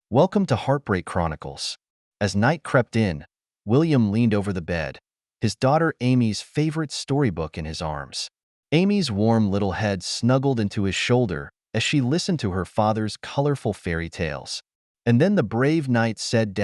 Welcome to Heartbreak Chronicles. As night crept in, William leaned over the bed, his daughter Amy's favorite storybook in his arms. Amy's warm little head snuggled into his shoulder as she listened to her father's colorful fairy tales. And then the brave knight said,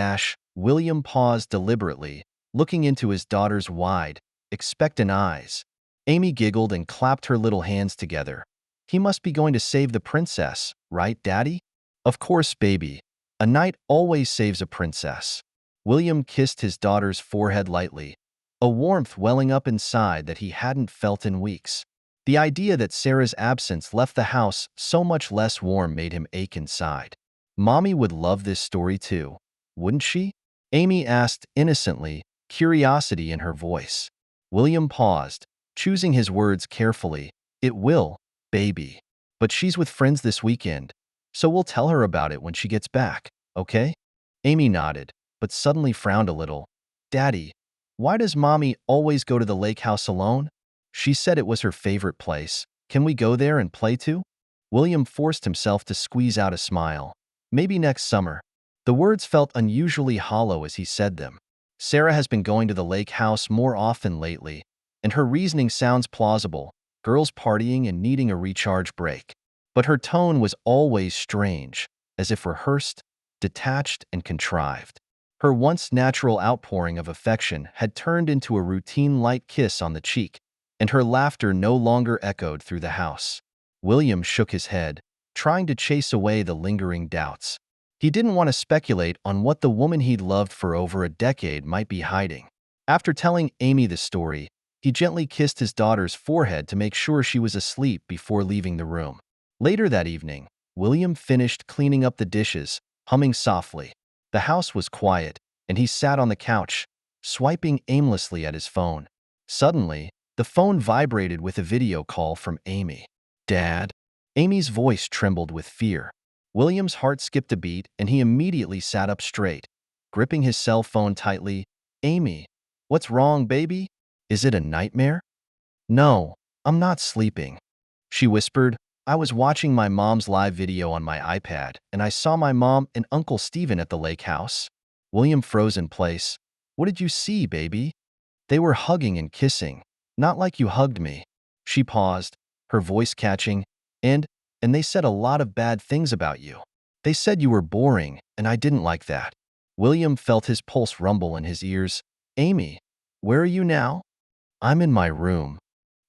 William paused deliberately, looking into his daughter's wide, expectant eyes. Amy giggled and clapped her little hands together. He must be going to save the princess, right, Daddy? Of course, baby. A knight always saves a princess. William kissed his daughter's forehead lightly, a warmth welling up inside that he hadn't felt in weeks. The idea that Sarah's absence left the house so much less warm made him ache inside. Mommy would love this story too, wouldn't she? Amy asked innocently, curiosity in her voice. William paused, choosing his words carefully. It will, baby. But she's with friends this weekend, so we'll tell her about it when she gets back, okay? Amy nodded, but suddenly frowned a little. Daddy, why does Mommy always go to the lake house alone? She said it was her favorite place. Can we go there and play too? William forced himself to squeeze out a smile. Maybe next summer. The words felt unusually hollow as he said them. Sarah has been going to the lake house more often lately, and her reasoning sounds plausible, girls partying and needing a recharge break. But her tone was always strange, as if rehearsed, detached, and contrived. Her once natural outpouring of affection had turned into a routine light kiss on the cheek, and her laughter no longer echoed through the house. William shook his head, trying to chase away the lingering doubts. He didn't want to speculate on what the woman he'd loved for over a decade might be hiding. After telling Amy the story, he gently kissed his daughter's forehead to make sure she was asleep before leaving the room. Later that evening, William finished cleaning up the dishes, humming softly. The house was quiet, and he sat on the couch, swiping aimlessly at his phone. Suddenly, the phone vibrated with a video call from Amy. Dad? Amy's voice trembled with fear. William's heart skipped a beat, and he immediately sat up straight, gripping his cell phone tightly. Amy, what's wrong, baby? Is it a nightmare? No, I'm not sleeping, she whispered. I was watching my mom's live video on my iPad, and I saw my mom and Uncle Stephen at the lake house. William froze in place. What did you see, baby? They were hugging and kissing, not like you hugged me. She paused, her voice catching, and they said a lot of bad things about you. They said you were boring, and I didn't like that. William felt his pulse rumble in his ears. Amy, where are you now? I'm in my room.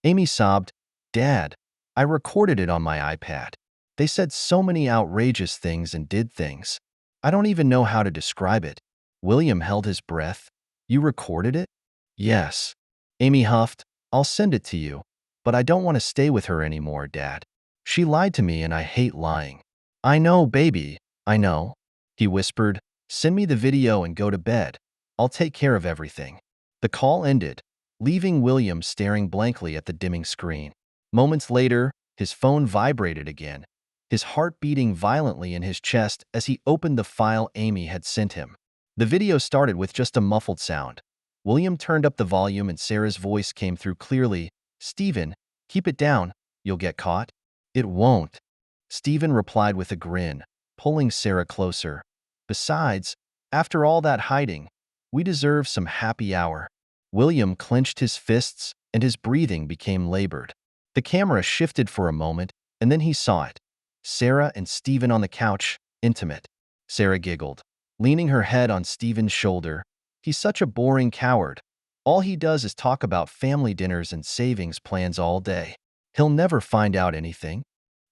Amy sobbed. Dad, I recorded it on my iPad. They said so many outrageous things and did things. I don't even know how to describe it. William held his breath. You recorded it? Yes. Amy huffed. I'll send it to you, but I don't want to stay with her anymore, Dad. She lied to me and I hate lying. I know, baby, I know, he whispered. Send me the video and go to bed. I'll take care of everything. The call ended, leaving William staring blankly at the dimming screen. Moments later, his phone vibrated again, his heart beating violently in his chest as he opened the file Amy had sent him. The video started with just a muffled sound. William turned up the volume and Sarah's voice came through clearly. Stephen, keep it down, you'll get caught. It won't, Stephen replied with a grin, pulling Sarah closer. Besides, after all that hiding, we deserve some happy hour. William clenched his fists and his breathing became labored. The camera shifted for a moment, and then he saw it. Sarah and Stephen on the couch, intimate. Sarah giggled, leaning her head on Stephen's shoulder. He's such a boring coward. All he does is talk about family dinners and savings plans all day. He'll never find out anything.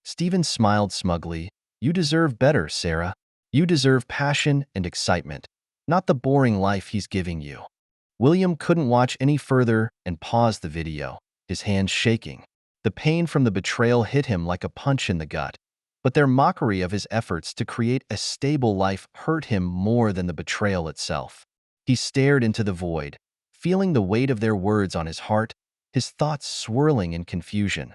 Stephen smiled smugly. You deserve better, Sarah. You deserve passion and excitement, not the boring life he's giving you. William couldn't watch any further and paused the video, his hands shaking. The pain from the betrayal hit him like a punch in the gut, but their mockery of his efforts to create a stable life hurt him more than the betrayal itself. He stared into the void, feeling the weight of their words on his heart, his thoughts swirling in confusion.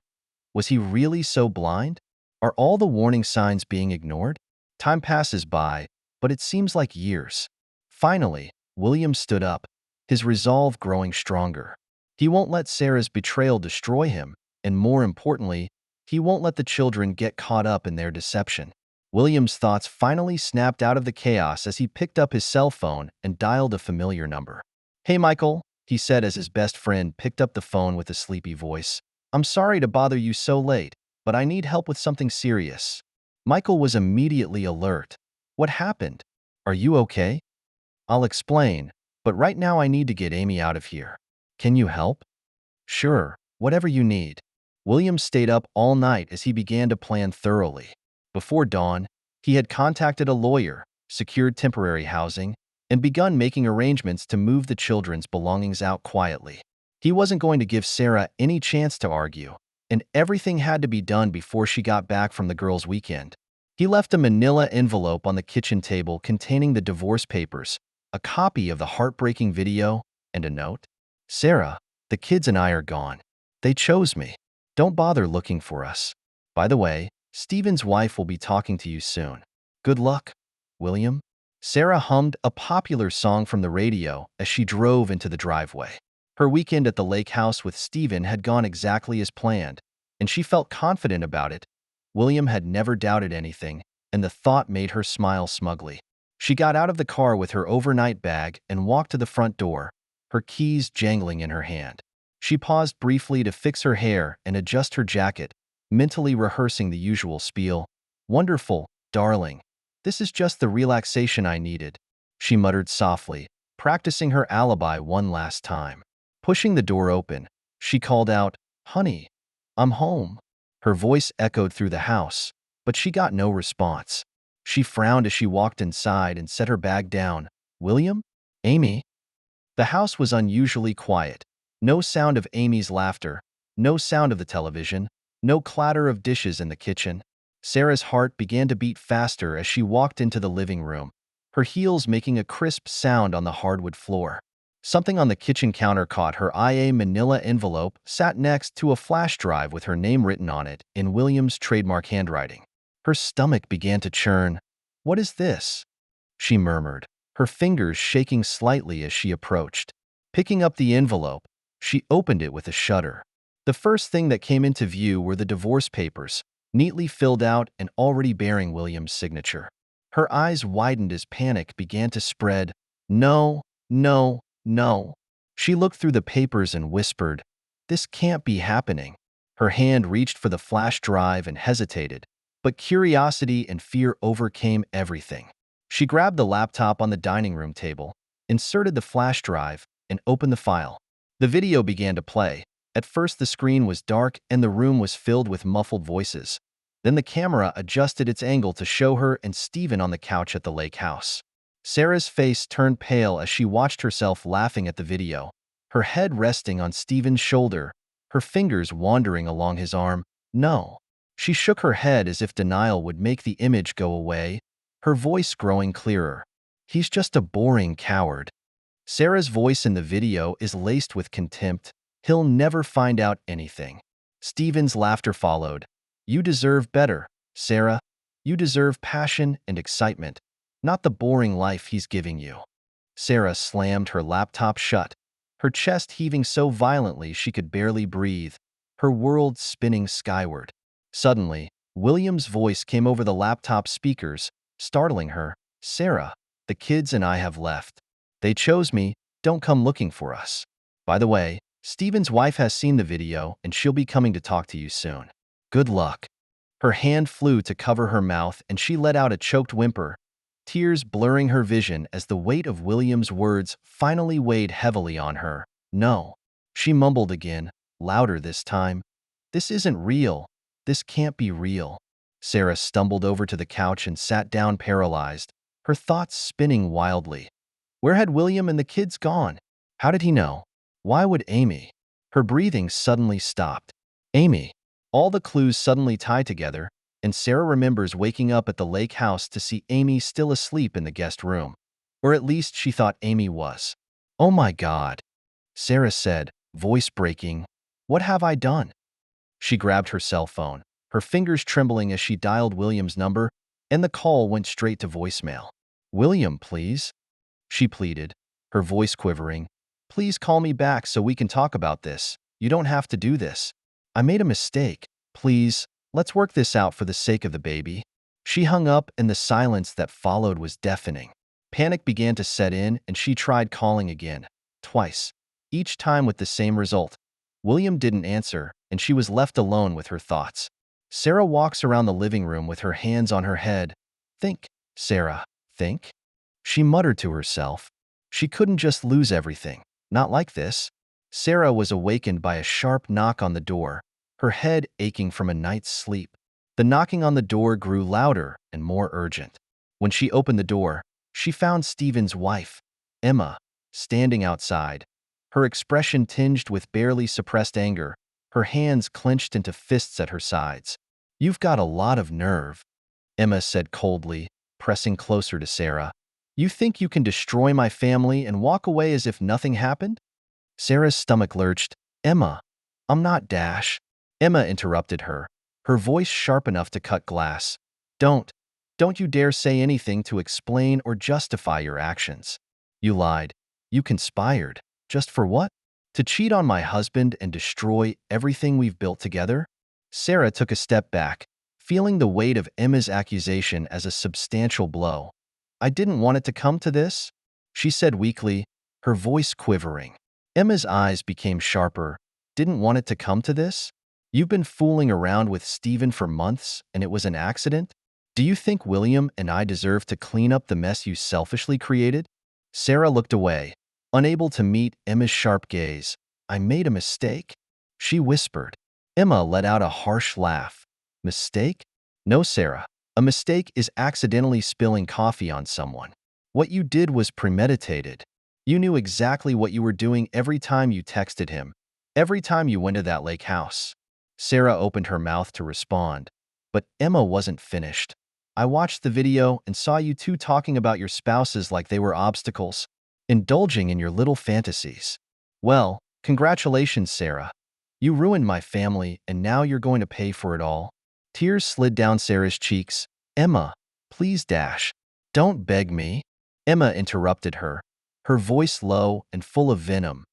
Was he really so blind? Are all the warning signs being ignored? Time passes by, but it seems like years. Finally, William stood up, his resolve growing stronger. He won't let Sarah's betrayal destroy him, and more importantly, he won't let the children get caught up in their deception. William's thoughts finally snapped out of the chaos as he picked up his cell phone and dialed a familiar number. "Hey, Michael," he said as his best friend picked up the phone with a sleepy voice. "I'm sorry to bother you so late, but I need help with something serious." Michael was immediately alert. "What happened? Are you okay?" "I'll explain, but right now I need to get Amy out of here." "Can you help?" "Sure, whatever you need." William stayed up all night as he began to plan thoroughly. Before dawn, he had contacted a lawyer, secured temporary housing, and begun making arrangements to move the children's belongings out quietly. He wasn't going to give Sarah any chance to argue, and everything had to be done before she got back from the girls' weekend. He left a manila envelope on the kitchen table containing the divorce papers, a copy of the heartbreaking video, and a note. "Sarah, the kids and I are gone. They chose me. Don't bother looking for us. By the way, Steven's wife will be talking to you soon. Good luck, William." Sarah hummed a popular song from the radio as she drove into the driveway. Her weekend at the lake house with Steven had gone exactly as planned, and she felt confident about it. William had never doubted anything, and the thought made her smile smugly. She got out of the car with her overnight bag and walked to the front door, her keys jangling in her hand. She paused briefly to fix her hair and adjust her jacket, mentally rehearsing the usual spiel. "Wonderful, darling. This is just the relaxation I needed," she muttered softly, practicing her alibi one last time. Pushing the door open, she called out, "Honey, I'm home." Her voice echoed through the house, but she got no response. She frowned as she walked inside and set her bag down. "William? Amy?" The house was unusually quiet. No sound of Amy's laughter, no sound of the television, no clatter of dishes in the kitchen. Sarah's heart began to beat faster as she walked into the living room, her heels making a crisp sound on the hardwood floor. Something on the kitchen counter caught her eye. A manila envelope sat next to a flash drive with her name written on it in William's trademark handwriting. Her stomach began to churn. "What is this?" she murmured, her fingers shaking slightly as she approached. Picking up the envelope, she opened it with a shudder. The first thing that came into view were the divorce papers, neatly filled out and already bearing William's signature. Her eyes widened as panic began to spread. "No, no, no." She looked through the papers and whispered, "This can't be happening." Her hand reached for the flash drive and hesitated, but curiosity and fear overcame everything. She grabbed the laptop on the dining room table, inserted the flash drive, and opened the file. The video began to play. At first the screen was dark and the room was filled with muffled voices. Then the camera adjusted its angle to show her and Steven on the couch at the lake house. Sarah's face turned pale as she watched herself laughing at the video, her head resting on Steven's shoulder, her fingers wandering along his arm. "No." She shook her head as if denial would make the image go away, her voice growing clearer. "He's just a boring coward." Sarah's voice in the video is laced with contempt. "He'll never find out anything." Steven's laughter followed. "You deserve better, Sarah. You deserve passion and excitement, not the boring life he's giving you." Sarah slammed her laptop shut, her chest heaving so violently she could barely breathe, her world spinning skyward. Suddenly, William's voice came over the laptop speakers, startling her. "Sarah, the kids and I have left. They chose me. Don't come looking for us. By the way, Steven's wife has seen the video and she'll be coming to talk to you soon. Good luck." Her hand flew to cover her mouth and she let out a choked whimper, tears blurring her vision as the weight of William's words finally weighed heavily on her. "No." She mumbled again, louder this time. "This isn't real. This can't be real." Sarah stumbled over to the couch and sat down paralyzed, her thoughts spinning wildly. Where had William and the kids gone? How did he know? Why would Amy? Her breathing suddenly stopped. Amy. All the clues suddenly tied together, and Sarah remembers waking up at the lake house to see Amy still asleep in the guest room. Or at least she thought Amy was. "Oh my God," Sarah said, voice breaking. "What have I done?" She grabbed her cell phone, her fingers trembling as she dialed William's number, and the call went straight to voicemail. "William, please," she pleaded, her voice quivering. "Please call me back so we can talk about this. You don't have to do this. I made a mistake. Please, let's work this out for the sake of the baby." She hung up, and the silence that followed was deafening. Panic began to set in, and she tried calling again, twice, each time with the same result. William didn't answer, and she was left alone with her thoughts. Sarah walks around the living room with her hands on her head. Think, Sarah, think. She muttered to herself. She couldn't just lose everything. Not like this. Sarah was awakened by a sharp knock on the door, her head aching from a night's sleep. The knocking on the door grew louder and more urgent. When she opened the door, she found Stephen's wife, Emma, standing outside, her expression tinged with barely suppressed anger, her hands clenched into fists at her sides. "You've got a lot of nerve," Emma said coldly, pressing closer to Sarah. "You think you can destroy my family and walk away as if nothing happened?" Sarah's stomach lurched. "Emma, I'm not Dash." Emma interrupted her, her voice sharp enough to cut glass. Don't you dare say anything to explain or justify your actions. You lied. You conspired. Just for what? To cheat on my husband and destroy everything we've built together?" Sarah took a step back, feeling the weight of Emma's accusation as a substantial blow. "I didn't want it to come to this," she said weakly, her voice quivering. Emma's eyes became sharper. "Didn't want it to come to this? You've been fooling around with Stephen for months, and it was an accident? Do you think William and I deserve to clean up the mess you selfishly created?" Sarah looked away, unable to meet Emma's sharp gaze. "I made a mistake," she whispered. Emma let out a harsh laugh. "Mistake? No, Sarah. A mistake is accidentally spilling coffee on someone. What you did was premeditated. You knew exactly what you were doing every time you texted him, every time you went to that lake house." Sarah opened her mouth to respond, but Emma wasn't finished. "I watched the video and saw you two talking about your spouses like they were obstacles, indulging in your little fantasies. Well, congratulations, Sarah. You ruined my family, and now you're going to pay for it all." Tears slid down Sarah's cheeks. "Emma, please, Dash. Don't beg me." Emma interrupted her, her voice low and full of venom.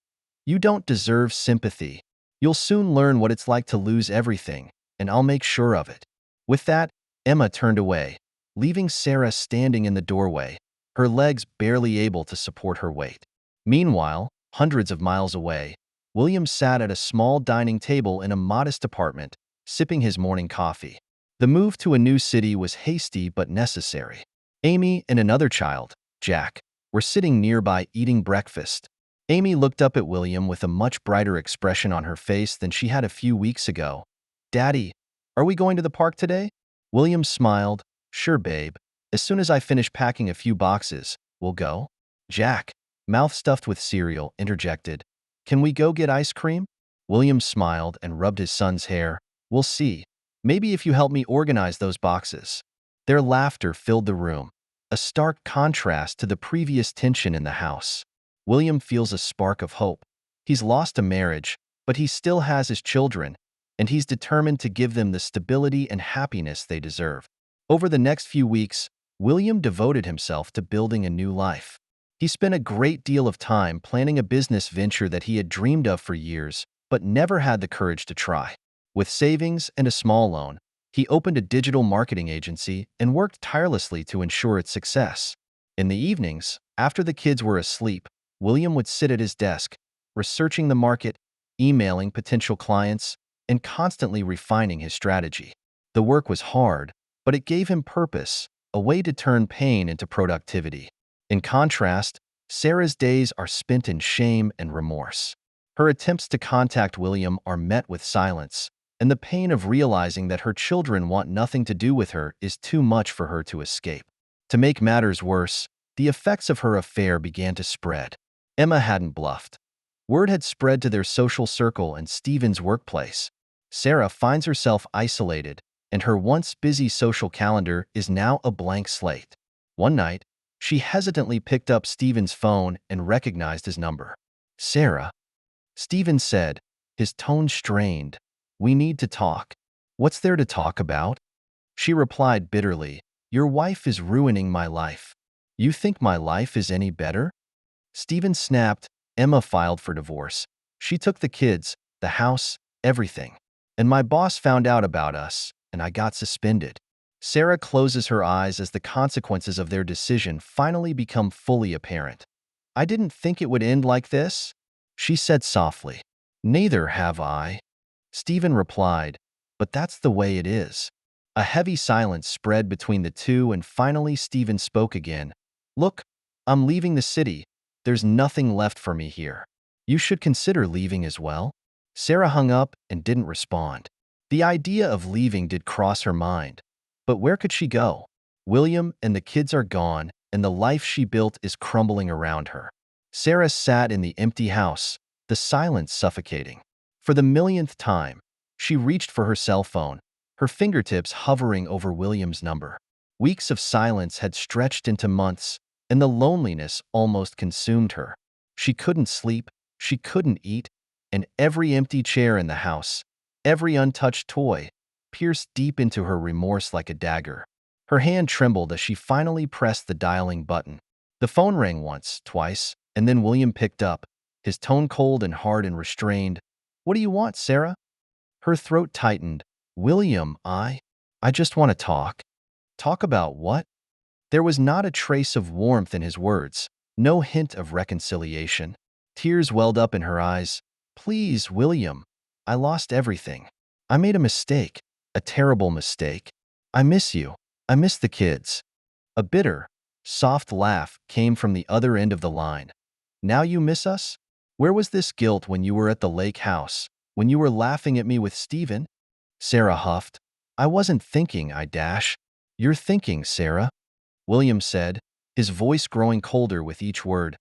"You don't deserve sympathy. You'll soon learn what it's like to lose everything, and I'll make sure of it." With that, Emma turned away, leaving Sarah standing in the doorway, her legs barely able to support her weight. Meanwhile, hundreds of miles away, William sat at a small dining table in a modest apartment, sipping his morning coffee. The move to a new city was hasty but necessary. Amy and another child, Jack, were sitting nearby eating breakfast. Amy looked up at William with a much brighter expression on her face than she had a few weeks ago. "Daddy, are we going to the park today?" William smiled. "Sure, babe. As soon as I finish packing a few boxes, we'll go." Jack, mouth stuffed with cereal, interjected, "Can we go get ice cream?" William smiled and rubbed his son's hair. "We'll see. Maybe if you help me organize those boxes." Their laughter filled the room, a stark contrast to the previous tension in the house. William feels a spark of hope. He's lost a marriage, but he still has his children, and he's determined to give them the stability and happiness they deserve. Over the next few weeks, William devoted himself to building a new life. He spent a great deal of time planning a business venture that he had dreamed of for years, but never had the courage to try. With savings and a small loan, he opened a digital marketing agency and worked tirelessly to ensure its success. In the evenings, after the kids were asleep, William would sit at his desk, researching the market, emailing potential clients, and constantly refining his strategy. The work was hard, but it gave him purpose, a way to turn pain into productivity. In contrast, Sarah's days are spent in shame and remorse. Her attempts to contact William are met with silence, and the pain of realizing that her children want nothing to do with her is too much for her to escape. To make matters worse, the effects of her affair began to spread. Emma hadn't bluffed. Word had spread to their social circle and Stephen's workplace. Sarah finds herself isolated, and her once busy social calendar is now a blank slate. One night, she hesitantly picked up Stephen's phone and recognized his number. "Sarah," Stephen said, his tone strained. "We need to talk." "What's there to talk about?" She replied bitterly. "Your wife is ruining my life. You think my life is any better?" Stephen snapped. "Emma filed for divorce. She took the kids, the house, everything. And my boss found out about us, and I got suspended." Sarah closes her eyes as the consequences of their decision finally become fully apparent. "I didn't think it would end like this," she said softly. "Neither have I," Stephen replied, "but that's the way it is." A heavy silence spread between the two, and finally Stephen spoke again. "Look, I'm leaving the city. There's nothing left for me here. You should consider leaving as well." Sarah hung up and didn't respond. The idea of leaving did cross her mind. But where could she go? William and the kids are gone, and the life she built is crumbling around her. Sarah sat in the empty house, the silence suffocating. For the millionth time, she reached for her cell phone, her fingertips hovering over William's number. Weeks of silence had stretched into months, and the loneliness almost consumed her. She couldn't sleep, she couldn't eat, and every empty chair in the house, every untouched toy, pierced deep into her remorse like a dagger. Her hand trembled as she finally pressed the dialing button. The phone rang once, twice, and then William picked up, his tone cold and hard and restrained. "What do you want, Sarah?" Her throat tightened. "William, I just want to talk." "Talk about what?" There was not a trace of warmth in his words, no hint of reconciliation. Tears welled up in her eyes. "Please, William, I lost everything. I made a mistake, a terrible mistake. I miss you. I miss the kids." A bitter, soft laugh came from the other end of the line. "Now you miss us? Where was this guilt when you were at the lake house, when you were laughing at me with Stephen?" Sarah huffed. "I wasn't thinking, I dash." "You're thinking, Sarah," William said, his voice growing colder with each word.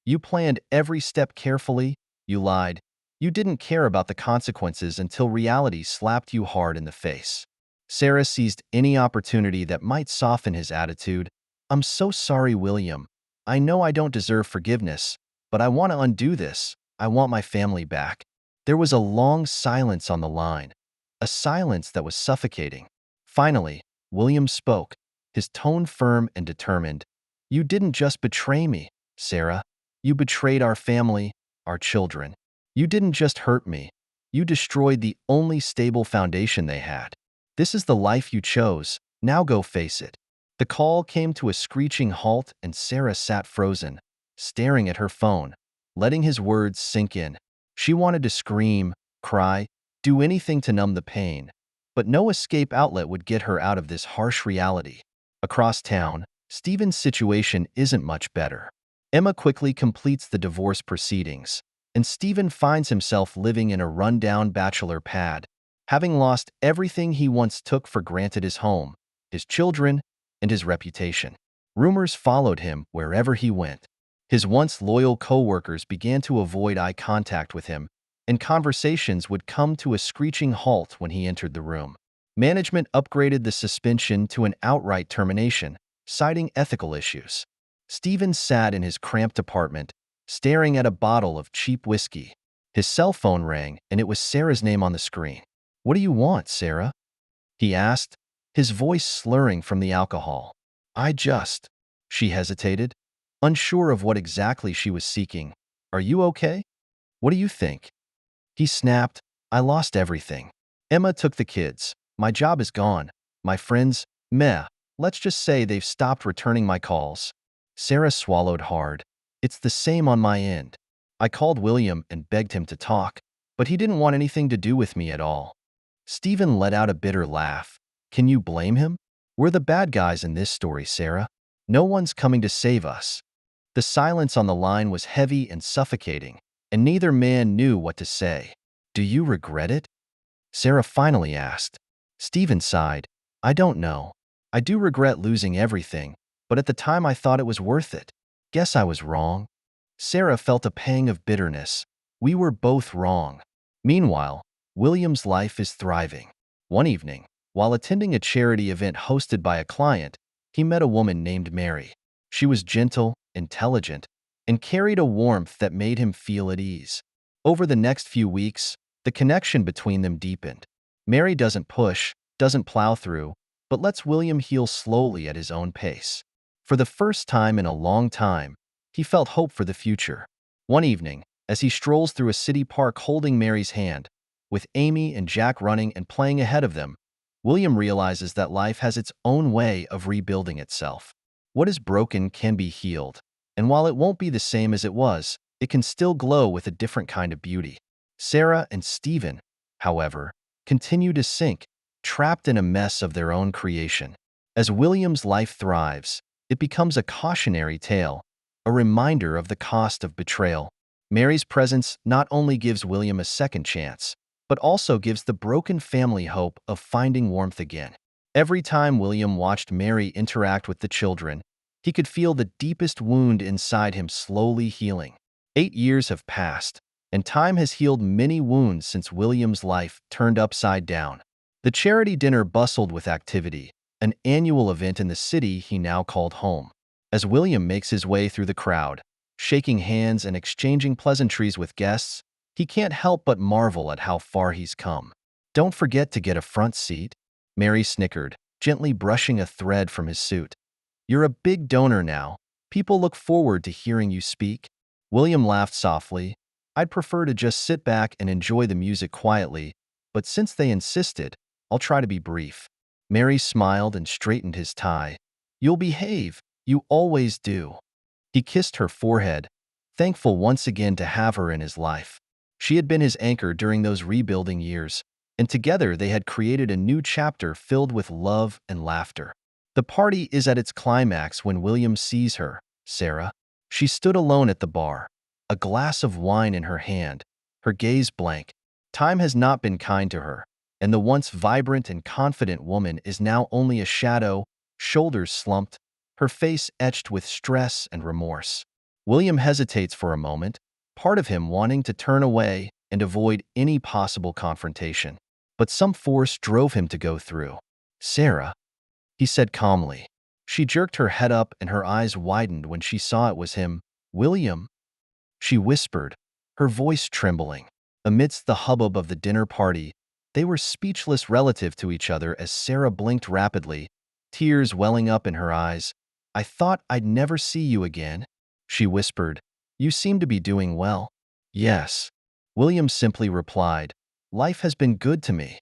"You planned every step carefully, you lied. You didn't care about the consequences until reality slapped you hard in the face." Sarah seized any opportunity that might soften his attitude. "I'm so sorry, William. I know I don't deserve forgiveness, but I want to undo this. I want my family back." There was a long silence on the line, a silence that was suffocating. Finally, William spoke, his tone firm and determined. "You didn't just betray me, Sarah. You betrayed our family, our children. You didn't just hurt me. You destroyed the only stable foundation they had. This is the life you chose. Now go face it." The call came to a screeching halt, and Sarah sat frozen, staring at her phone, letting his words sink in. She wanted to scream, cry, do anything to numb the pain, but no escape outlet would get her out of this harsh reality. Across town, Stephen's situation isn't much better. Emma quickly completes the divorce proceedings, and Stephen finds himself living in a rundown bachelor pad, having lost everything he once took for granted: his home, his children, and his reputation. Rumors followed him wherever he went. His once loyal co-workers began to avoid eye contact with him, and conversations would come to a screeching halt when he entered the room. Management upgraded the suspension to an outright termination, citing ethical issues. Stephen sat in his cramped apartment, staring at a bottle of cheap whiskey. His cell phone rang, and it was Sarah's name on the screen. "What do you want, Sarah?" he asked, his voice slurring from the alcohol. She hesitated, unsure of what exactly she was seeking. "Are you okay? What do you think?" He snapped, "I lost everything. Emma took the kids. My job is gone. My friends, meh. Let's just say they've stopped returning my calls." Sarah swallowed hard. "It's the same on my end. I called William and begged him to talk, but he didn't want anything to do with me at all." Stephen let out a bitter laugh. "Can you blame him? We're the bad guys in this story, Sarah. No one's coming to save us." The silence on the line was heavy and suffocating, and neither man knew what to say. "Do you regret it?" Sarah finally asked. Stephen sighed. "I don't know. I do regret losing everything, but at the time I thought it was worth it. Guess I was wrong." Sarah felt a pang of bitterness. We were both wrong. Meanwhile, William's life is thriving. One evening, while attending a charity event hosted by a client, he met a woman named Mary. She was gentle, intelligent, and carried a warmth that made him feel at ease. Over the next few weeks, the connection between them deepened. Mary doesn't push, doesn't plow through, but lets William heal slowly at his own pace. For the first time in a long time, he felt hope for the future. One evening, as he strolls through a city park holding Mary's hand, with Amy and Jack running and playing ahead of them, William realizes that life has its own way of rebuilding itself. What is broken can be healed, and while it won't be the same as it was, it can still glow with a different kind of beauty. Sarah and Stephen, however, continue to sink, trapped in a mess of their own creation. As William's life thrives, it becomes a cautionary tale, a reminder of the cost of betrayal. Mary's presence not only gives William a second chance, but also gives the broken family hope of finding warmth again. Every time William watched Mary interact with the children, he could feel the deepest wound inside him slowly healing. 8 years have passed, and time has healed many wounds since William's life turned upside down. The charity dinner bustled with activity, an annual event in the city he now called home. As William makes his way through the crowd, shaking hands and exchanging pleasantries with guests, he can't help but marvel at how far he's come. "Don't forget to get a front seat," Mary snickered, gently brushing a thread from his suit. "You're a big donor now. People look forward to hearing you speak." William laughed softly. "I'd prefer to just sit back and enjoy the music quietly, but since they insisted, I'll try to be brief." Mary smiled and straightened his tie. "You'll behave. You always do." He kissed her forehead, thankful once again to have her in his life. She had been his anchor during those rebuilding years, and together they had created a new chapter filled with love and laughter. The party is at its climax when William sees her, Sarah. She stood alone at the bar, a glass of wine in her hand, her gaze blank. Time has not been kind to her, and the once vibrant and confident woman is now only a shadow, shoulders slumped, her face etched with stress and remorse. William hesitates for a moment, part of him wanting to turn away and avoid any possible confrontation. But some force drove him to go through. "Sarah," he said calmly. She jerked her head up and her eyes widened when she saw it was him. "William," she whispered, her voice trembling. Amidst the hubbub of the dinner party, they were speechless relative to each other as Sarah blinked rapidly, tears welling up in her eyes. "I thought I'd never see you again," she whispered. "You seem to be doing well." "Yes," William simply replied. "Life has been good to me."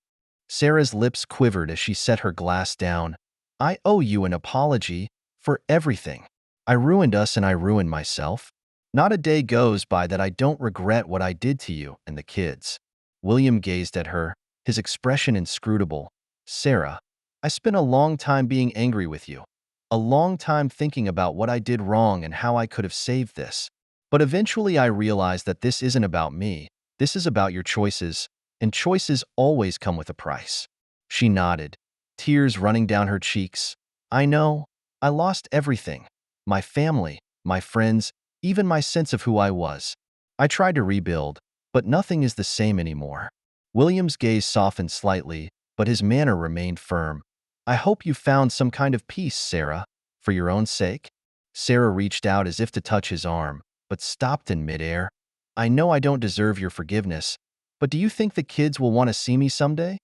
Sarah's lips quivered as she set her glass down. "I owe you an apology for everything. I ruined us and I ruined myself. Not a day goes by that I don't regret what I did to you and the kids." William gazed at her, his expression inscrutable. "Sarah, I spent a long time being angry with you. A long time thinking about what I did wrong and how I could have saved this. But eventually I realized that this isn't about me. This is about your choices, and choices always come with a price." She nodded, tears running down her cheeks. "I know. I lost everything. My family, my friends, even my sense of who I was. I tried to rebuild, but nothing is the same anymore." William's gaze softened slightly, but his manner remained firm. "I hope you found some kind of peace, Sarah, for your own sake." Sarah reached out as if to touch his arm, but stopped in midair. "I know I don't deserve your forgiveness, but do you think the kids will want to see me someday?"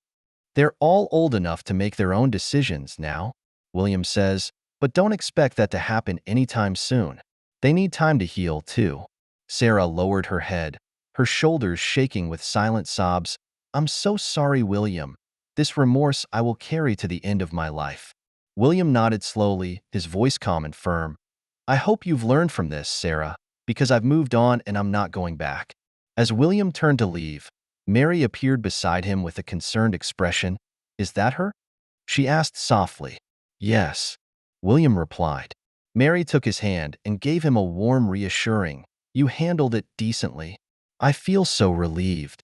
"They're all old enough to make their own decisions now," William says, "but don't expect that to happen anytime soon. They need time to heal, too." Sarah lowered her head, her shoulders shaking with silent sobs. "I'm so sorry, William. This remorse I will carry to the end of my life." William nodded slowly, his voice calm and firm. "I hope you've learned from this, Sarah, because I've moved on and I'm not going back." As William turned to leave, Mary appeared beside him with a concerned expression. "Is that her?" she asked softly. "Yes," William replied. Mary took his hand and gave him a warm, reassuring, "You handled it decently. I feel so relieved."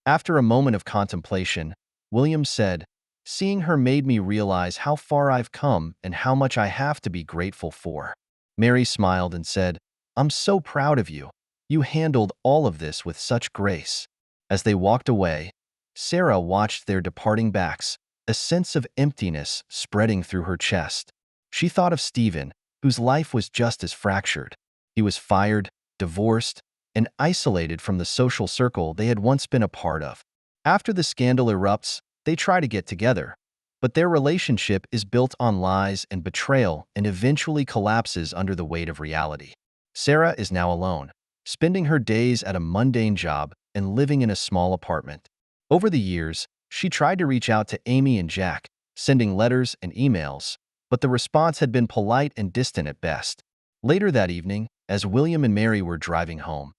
After a moment of contemplation, William said, "Seeing her made me realize how far I've come and how much I have to be grateful for." Mary smiled and said, "I'm so proud of you. You handled all of this with such grace." As they walked away, Sarah watched their departing backs, a sense of emptiness spreading through her chest. She thought of Stephen, whose life was just as fractured. He was fired, divorced, and isolated from the social circle they had once been a part of. After the scandal erupts, they try to get together, but their relationship is built on lies and betrayal and eventually collapses under the weight of reality. Sarah is now alone, spending her days at a mundane job and living in a small apartment. Over the years, she tried to reach out to Amy and Jack, sending letters and emails, but the response had been polite and distant at best. Later that evening, as William and Mary were driving home,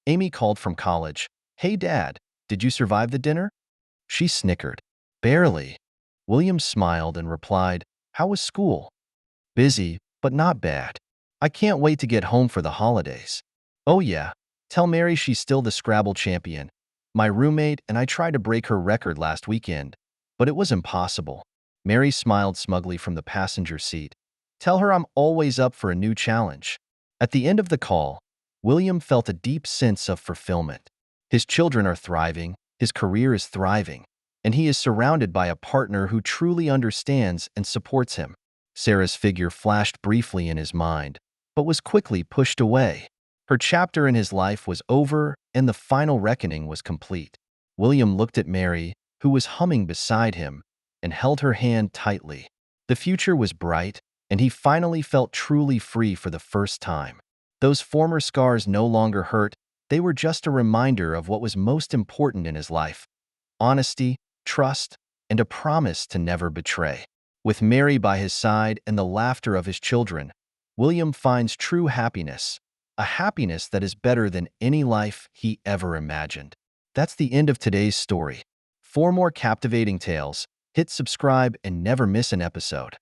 Amy called from college. "Hey, Dad, did you survive the dinner?" She snickered. "Barely." William smiled and replied, "How was school?" "Busy, but not bad. I can't wait to get home for the holidays." "Oh yeah, tell Mary she's still the Scrabble champion. My roommate and I tried to break her record last weekend, but it was impossible." Mary smiled smugly from the passenger seat. "Tell her I'm always up for a new challenge." At the end of the call, William felt a deep sense of fulfillment. His children are thriving, his career is thriving, and he is surrounded by a partner who truly understands and supports him. Sarah's figure flashed briefly in his mind, but was quickly pushed away. Her chapter in his life was over, and the final reckoning was complete. William looked at Mary, who was humming beside him, and held her hand tightly. The future was bright, and he finally felt truly free for the first time. Those former scars no longer hurt, they were just a reminder of what was most important in his life: honesty, trust, and a promise to never betray. With Mary by his side and the laughter of his children, William finds true happiness, a happiness that is better than any life he ever imagined. That's the end of today's story. For more captivating tales, hit subscribe and never miss an episode.